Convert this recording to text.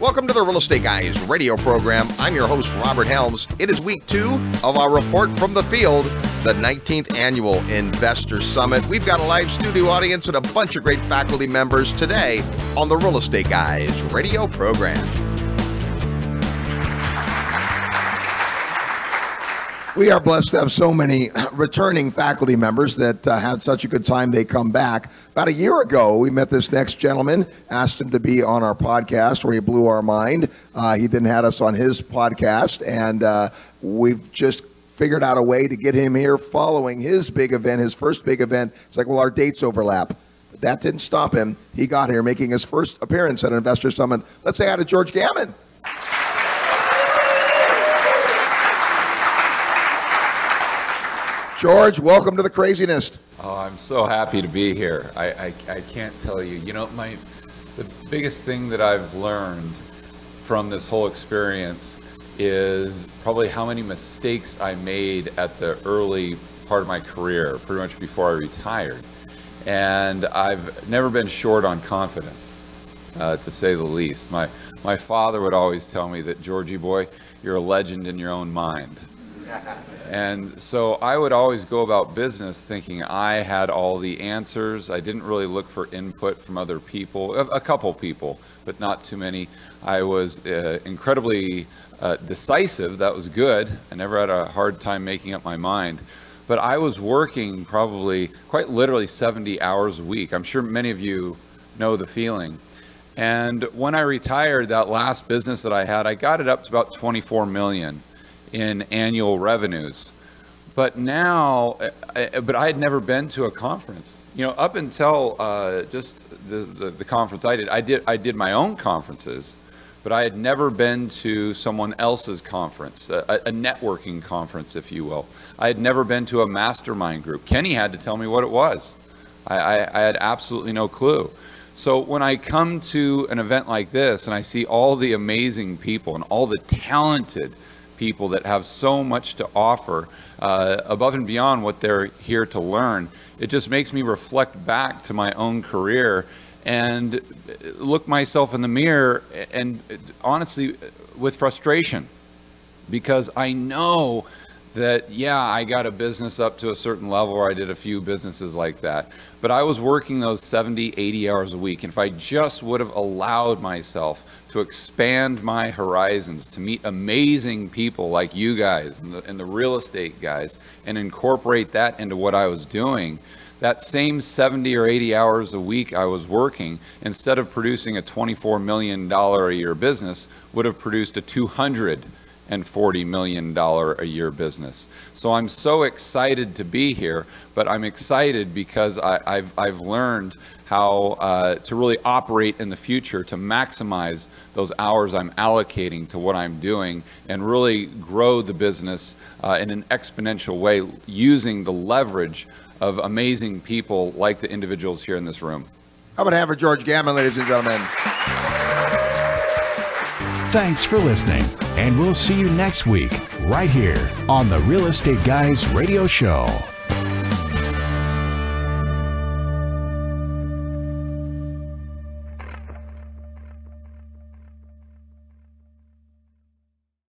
Welcome to the Real Estate Guys radio program. I'm your host, Robert Helms. It is week 2 of our report from the field, the 19th annual Investor Summit. We've got a live studio audience and a bunch of great faculty members today on the Real Estate Guys radio program. We are blessed to have so many returning faculty members that had such a good time they come back. About a year ago, we met this next gentleman, asked him to be on our podcast where he blew our mind. He then had us on his podcast, and we've just figured out a way to get him here following his big event, his first big event. It's like, well, our dates overlap. But that didn't stop him. He got here making his first appearance at an Investor Summit. Let's say hi to George Gammon. George, welcome to the craziness. Oh, I'm so happy to be here. I can't tell you. You know, the biggest thing that I've learned from this whole experience is probably how many mistakes I made at the early part of my career, pretty much before I retired. And I've never been short on confidence, to say the least. My father would always tell me that, Georgie boy, you're a legend in your own mind. And so I would always go about business thinking I had all the answers. I didn't really look for input from other people, a couple people, but not too many. I was incredibly decisive. That was good. I never had a hard time making up my mind. But I was working probably quite literally 70 hours a week. I'm sure many of you know the feeling. And when I retired, that last business that I had, I got it up to about 24 million in annual revenues. But now, but I had never been to a conference. You know, up until just the conference I did my own conferences, but I had never been to someone else's conference, a networking conference, if you will. I had never been to a mastermind group. Kenny had to tell me what it was. I had absolutely no clue. So when I come to an event like this and I see all the amazing people and all the talented people that have so much to offer above and beyond what they're here to learn, it just makes me reflect back to my own career and look myself in the mirror, and honestly with frustration, because I know that, yeah, I got a business up to a certain level, or I did a few businesses like that, but I was working those 70, 80 hours a week. And if I just would have allowed myself to expand my horizons, to meet amazing people like you guys and the real estate guys, and incorporate that into what I was doing, that same 70 or 80 hours a week I was working, instead of producing a $24 million a year business, would have produced a $240 million a year business. So I'm so excited to be here, but I'm excited because I've learned how to really operate in the future to maximize those hours I'm allocating to what I'm doing and really grow the business in an exponential way using the leverage of amazing people like the individuals here in this room. How about having George Gammon, ladies and gentlemen? Thanks for listening, and we'll see you next week right here on the Real Estate Guys Radio Show.